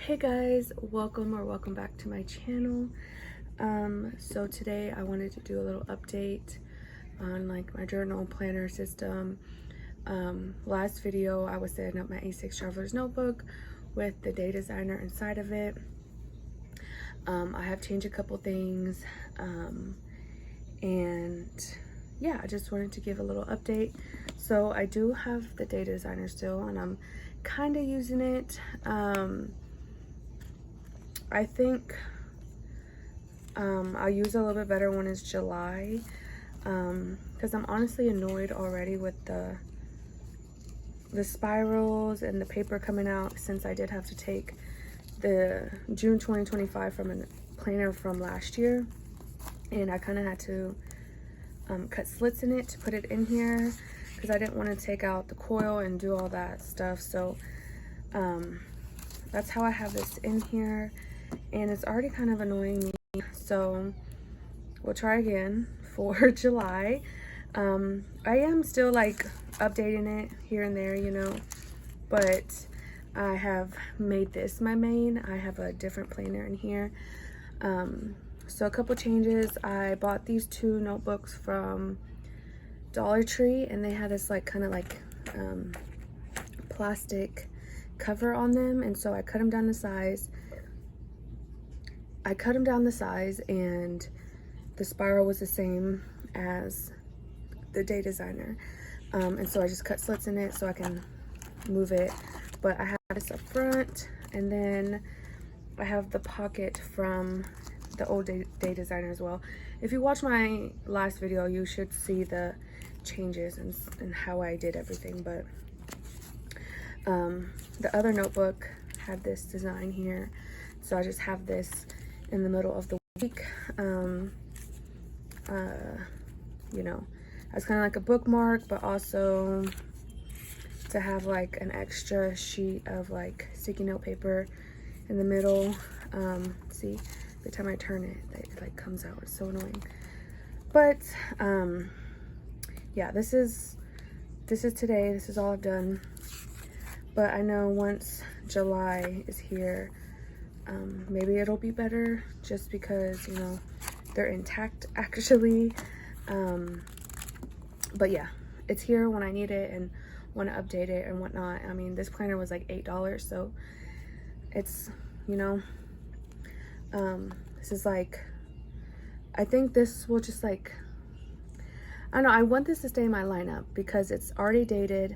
Hey guys, welcome back to my channel. So today I wanted to do a little update on like my journal planner system. Last video I was setting up my A6 traveler's notebook with the day designer inside of it. I have changed a couple things, and yeah, I just wanted to give a little update. So I do have the day designer still, and I'm kind of using it. I think I'll use it a little bit better when it's July, because I'm honestly annoyed already with the spirals and the paper coming out, since I did have to take the June 2025 from a planner from last year, and I kind of had to cut slits in it to put it in here because I didn't want to take out the coil and do all that stuff. So that's how I have this in here, and it's already kind of annoying me. So we'll try again for July. I am still like updating it here and there, you know, but I have made this my main. I have a different planner in here. So a couple changes. I bought these two notebooks from Dollar Tree, and they had this like kind of like plastic cover on them, and so I cut them down to size. And the spiral was the same as the day designer, and so I just cut slits in it so I can move it. But I have this up front, and then I have the pocket from the old day designer as well. If you watch my last video, you should see the changes and how I did everything. But the other notebook had this design here, so I just have this in the middle of the week, you know, as kind of like a bookmark, but also to have like an extra sheet of like sticky note paper in the middle. See, every time I turn it, it like comes out. It's so annoying. But yeah, this is today. This is all I've done. But I know once July is here, maybe it'll be better, just because, you know, they're intact actually. But yeah, it's here when I need it and want to update it and whatnot. I mean, this planner was like $8, so it's, you know, this is like, I think this will just like, I don't know, I want this to stay in my lineup because it's already dated,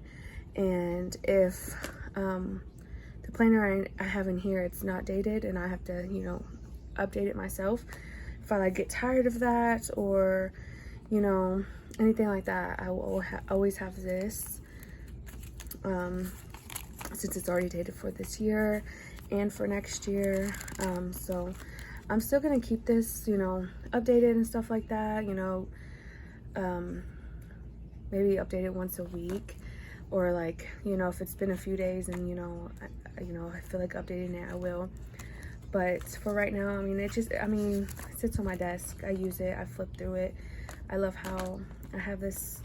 and if the planner I have in here, it's not dated and I have to, you know, update it myself, if I like get tired of that, or, you know, anything like that, I will always have this, since it's already dated for this year and for next year. So I'm still gonna keep this, you know, updated and stuff like that, you know. Maybe update it once a week, or like, you know, if it's been a few days and, you know, I feel like updating it, I will. But for right now, I mean, it sits on my desk. I use it, I flip through it. I love how I have this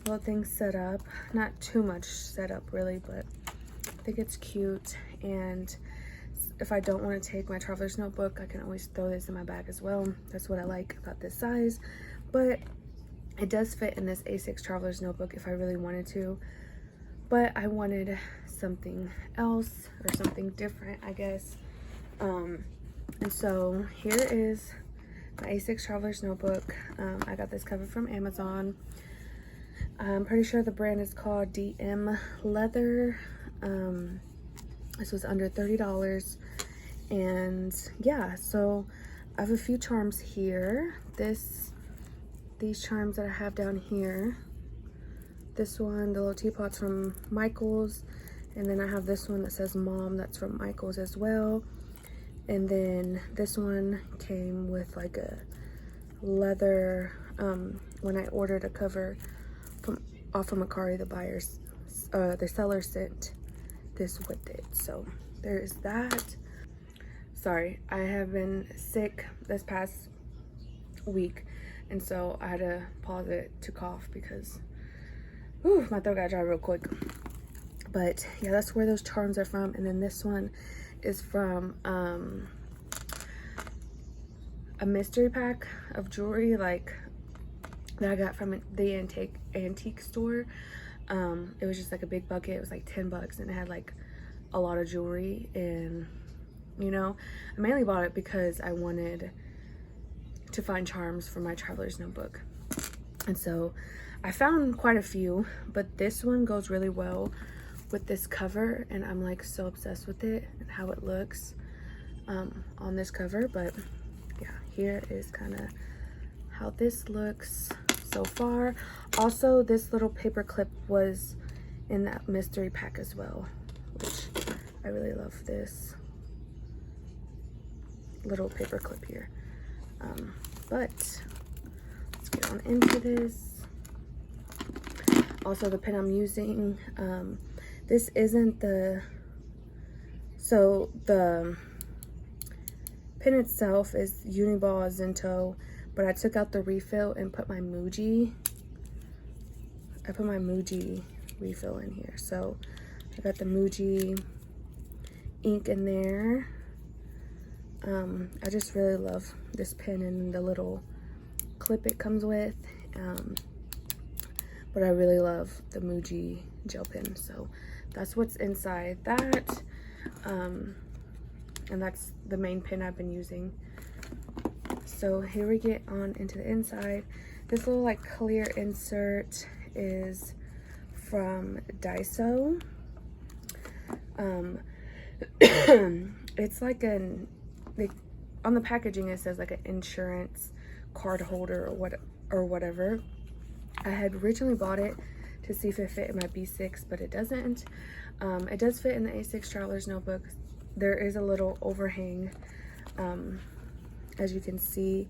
little thing set up. Not too much set up really, but I think it's cute. And if I don't want to take my traveler's notebook, I can always throw this in my bag as well. That's what I like about this size. But it does fit in this A6 traveler's notebook if I really wanted to. But I wanted something else, or something different, I guess. And so here is my A6 traveler's notebook. I got this cover from Amazon. I'm pretty sure the brand is called DM Leather. This was under $30. And yeah, so I have a few charms here. These charms that I have down here. This one, the little teapot's from Michael's. And then I have this one that says Mom, that's from Michael's as well. And then this one came with like a leather, when I ordered a cover off of Macari, the seller sent this with it. So there's that. Sorry, I have been sick this past week, and so I had to pause it to cough because my throat got dry real quick. But yeah, that's where those charms are from. And then this one is from a mystery pack of jewelry, like that I got from the antique store. It was just like a big bucket. It was like $10 and it had like a lot of jewelry. And you know, I mainly bought it because I wanted to find charms for my traveler's notebook. And so I found quite a few, but this one goes really well with this cover, and I'm like so obsessed with it and how it looks on this cover. But yeah, here is kind of how this looks so far. Also, this little paper clip was in that mystery pack as well, which I really love this little paper clip here. But let's get on into this. Also, the pen I'm using, this isn't the pen itself is Uniball Zinto, but I took out the refill and put my Muji refill in here. So I got the Muji ink in there. I just really love this pen and the little clip it comes with. But I really love the Muji gel pen. So that's what's inside that. And that's the main pen I've been using. So here we get on into the inside. This little like clear insert is from Daiso. It's like on the packaging it says like an insurance card holder or whatever. I had originally bought it to see if it fit in my B6, but it doesn't. It does fit in the A6 Traveler's Notebook. There is a little overhang, as you can see,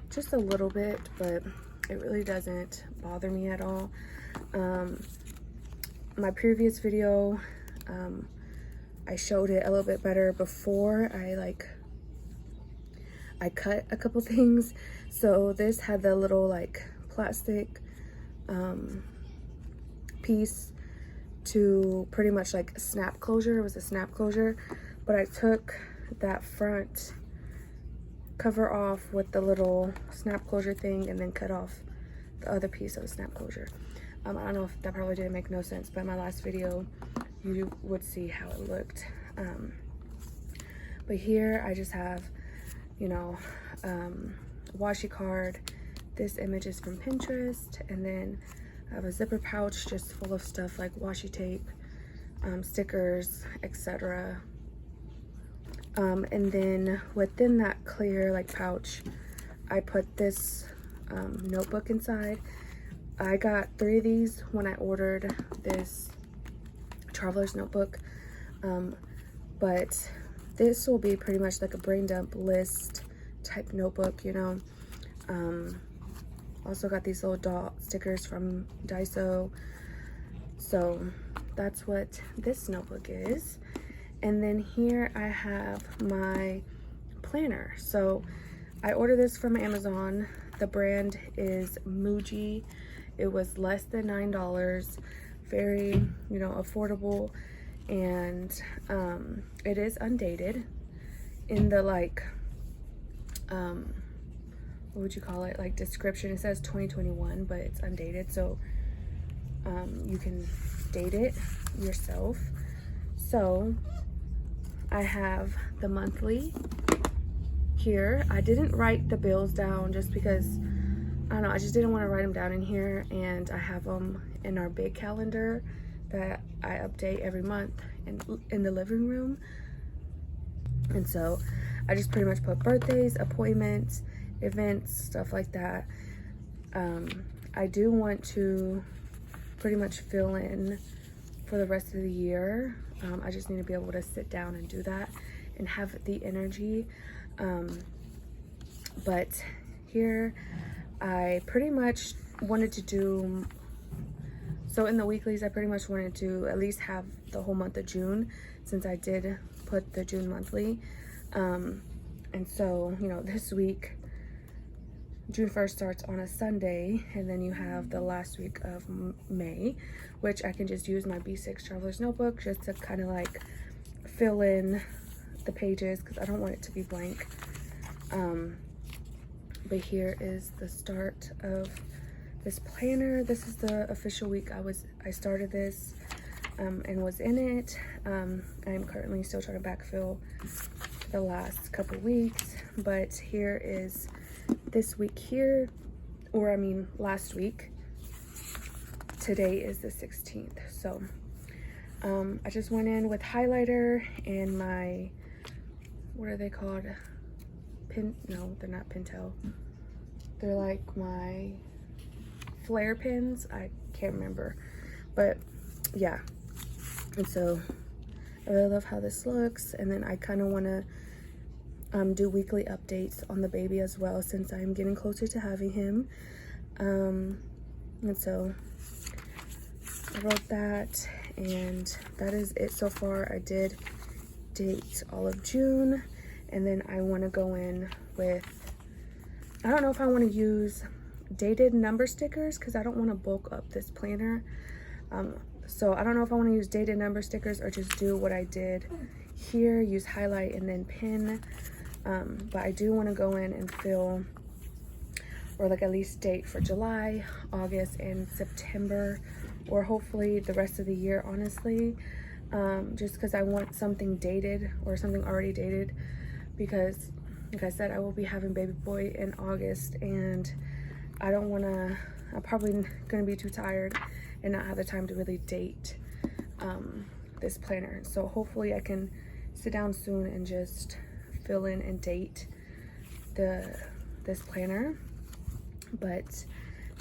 just a little bit, but it really doesn't bother me at all. My previous video, I showed it a little bit better before I cut a couple things. So this had the little like plastic piece to pretty much like a snap closure. It was a snap closure, but I took that front cover off with the little snap closure thing and then cut off the other piece of the snap closure. I don't know if that probably didn't make no sense, but in my last video you would see how it looked. But here I just have, you know, washi card. This image is from Pinterest, and then I have a zipper pouch just full of stuff like washi tape, stickers, etc. And then within that clear like pouch, I put this notebook inside. I got 3 of these when I ordered this traveler's notebook, but this will be pretty much like a brain dump list type notebook, you know. Also got these little dot stickers from Daiso. So that's what this notebook is. And then here I have my planner. So I ordered this from Amazon. The brand is Muji. It was less than $9. Very, you know, affordable. And it is undated. In the like what would you call it, like description, it says 2021, but it's undated, so you can date it yourself. So I have the monthly here. I didn't write the bills down just because I don't know, I just didn't want to write them down in here, and I have them in our big calendar that I update every month in the living room. And so I just pretty much put birthdays, appointments, events, stuff like that. I do want to pretty much fill in for the rest of the year. I just need to be able to sit down and do that and have the energy. But here I pretty much wanted to do, so in the weeklies I pretty much wanted to at least have the whole month of June, since I did put the June monthly. And so, you know, this week June 1st starts on a Sunday, and then you have the last week of May, which I can just use my B6 Traveler's Notebook just to kind of like fill in the pages because I don't want it to be blank. But here is the start of this planner. This is the official week I started this and was in it. I'm currently still trying to backfill the last couple weeks, but here is this week here, or I mean last week. Today is the 16th, so I just went in with highlighter and my, what are they called? No, they're not Pentel. They're like my flare pens. I can't remember, but yeah. And so I really love how this looks. And then I kind of want to do weekly updates on the baby as well, since I'm getting closer to having him. And so I wrote that, and that is it so far. I did date all of June, and then I want to go in with, I don't know if I want to use dated number stickers because I don't want to bulk up this planner. So I don't know if I want to use dated number stickers or just do what I did here, use highlight and then pin. But I do want to go in and fill, or like at least date for July, August, and September, or hopefully the rest of the year, honestly. Just because I want something dated or something already dated, because like I said, I will be having baby boy in August, and I don't want to, I'm probably going to be too tired and not have the time to really date this planner. So hopefully I can sit down soon and just fill in and date this planner. But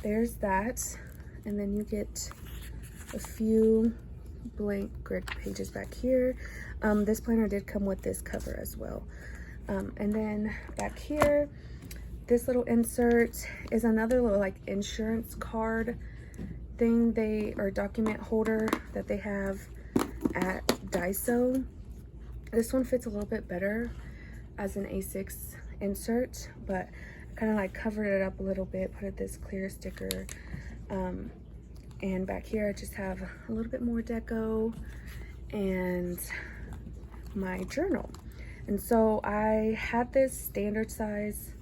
there's that, and then you get a few blank grid pages back here. This planner did come with this cover as well. And then back here, this little insert is another little like insurance card thing, or document holder that they have at Daiso. This one fits a little bit better as an A6 insert, but I kind of like covered it up a little bit, put this clear sticker. And back here I just have a little bit more deco and my journal. And so I had this standard size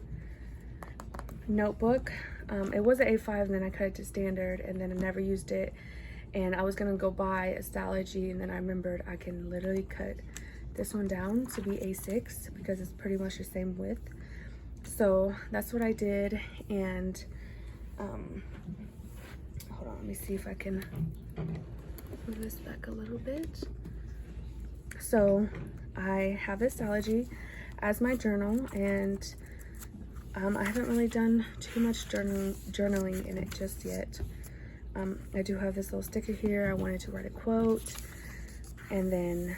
notebook. It was an A5, and then I cut it to standard, and then I never used it. And I was gonna go buy a Stylogy, and then I remembered I can literally cut this one down to be A6 because it's pretty much the same width. So that's what I did. And hold on, let me see if I can move this back a little bit. So I have this Stylogy as my journal, and I haven't really done too much journaling in it just yet. I do have this little sticker here. I wanted to write a quote, and then,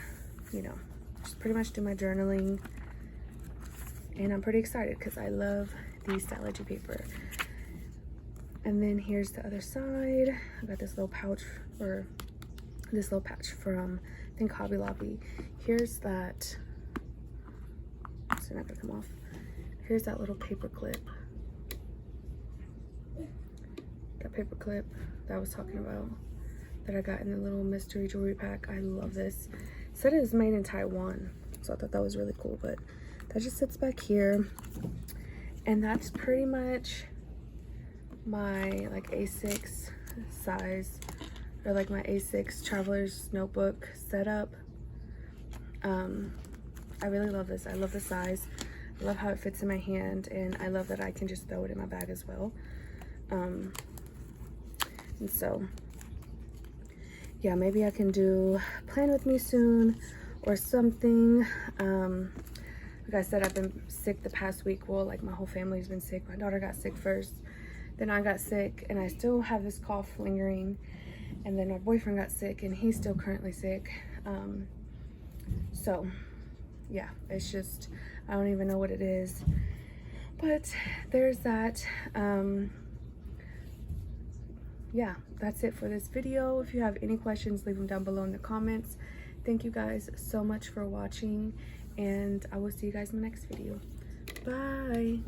you know, just pretty much do my journaling. And I'm pretty excited because I love the Stylogy paper. And then here's the other side. I got this little pouch, or this little patch from, I think, Hobby Lobby. Here's that, it's not gonna come off. Here's that little paper clip. That paper clip that I was talking about that I got in the little mystery jewelry pack. I love this. It said it was made in Taiwan, so I thought that was really cool. But that just sits back here, and that's pretty much my like A6 size, or like my A6 traveler's notebook setup. I really love this. I love the size. I love how it fits in my hand, and I love that I can just throw it in my bag as well. And so yeah, maybe I can do plan with me soon or something. Like I said, I've been sick the past week. Well, like my whole family's been sick. My daughter got sick first, then I got sick, and I still have this cough lingering. And then my boyfriend got sick, and he's still currently sick. So yeah, it's just, I don't even know what it is. But there's that. Yeah, that's it for this video. If you have any questions, leave them down below in the comments. Thank you guys so much for watching, and I will see you guys in the next video. Bye.